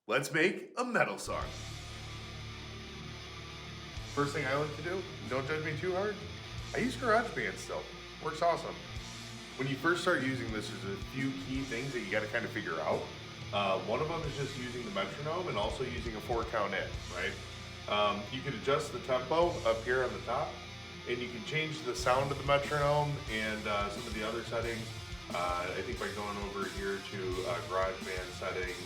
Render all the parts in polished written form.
Let's make a metal song. First thing I like to do, don't judge me too hard, I use GarageBand still. Works awesome. When you first start using this, there's a few key things that you got to kind of figure out. One of them is just using the metronome and also using a 4-count in, right? You can adjust the tempo up here on the top, and you can change the sound of the metronome and some of the other settings. I think by going over here to GarageBand settings,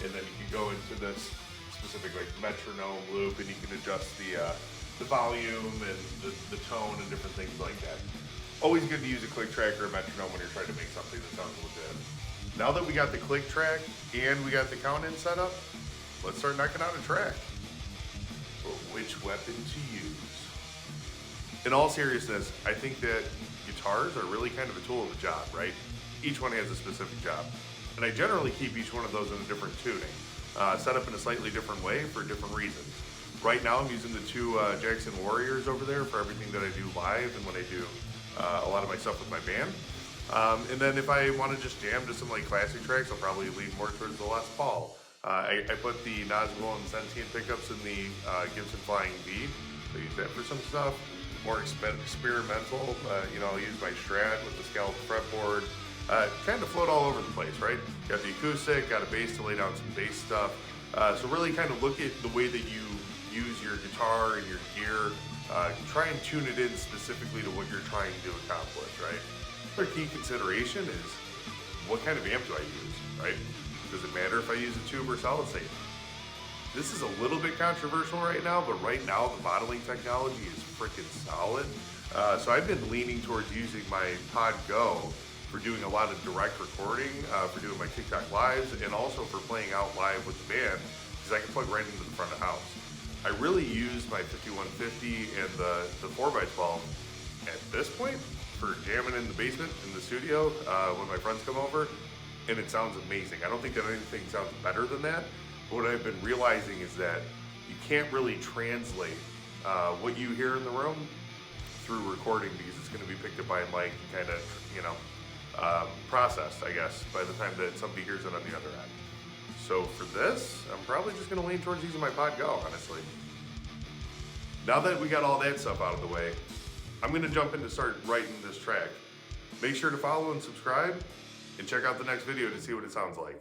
and then you can go into this specific like metronome loop, and you can adjust the volume and the tone and different things like that. Always good to use a click track or a metronome when you're trying to make something that sounds legit. Now that we got the click track and we got the count in set up, let's start knocking out a track. But which weapon to use? In all seriousness, I think that guitars are really kind of a tool of the job, right? Each one has a specific job. And I generally keep each one of those in a different tuning, set up in a slightly different way for different reasons. Right now I'm using the two Jackson Warriors over there for everything that I do live and when I do a lot of my stuff with my band. And then if I want to just jam to some like classic tracks, I'll probably lean more towards the Les Paul. I put the Nazgul and Sentient pickups in the Gibson Flying V. I use that for some stuff. More experimental, I'll use my Strat with the scalloped fretboard. Kind of float all over the place, right? Got the acoustic, got a bass to lay down some bass stuff. So really kind of look at the way that you use your guitar and your gear. Try and tune it in specifically to what you're trying to accomplish, right? Another key consideration is what kind of amp do I use, right? Does it matter if I use a tube or solid state? This is a little bit controversial right now, but right now the modeling technology is freaking solid. So I've been leaning towards using my Pod Go for doing a lot of direct recording, for doing my TikTok lives, and also for playing out live with the band, because I can plug right into the front of the house. I really use my 5150 and the 4x12 at this point for jamming in the basement in the studio when my friends come over, and it sounds amazing. I don't think that anything sounds better than that, but what I've been realizing is that you can't really translate what you hear in the room through recording, because it's going to be picked up by a mic and kind of, processed, I guess, by the time that somebody hears it on the other end. So for this, I'm probably just going to lean towards using my Pod Go, honestly. Now that we got all that stuff out of the way, I'm going to jump in to start writing this track. Make sure to follow and subscribe, and check out the next video to see what it sounds like.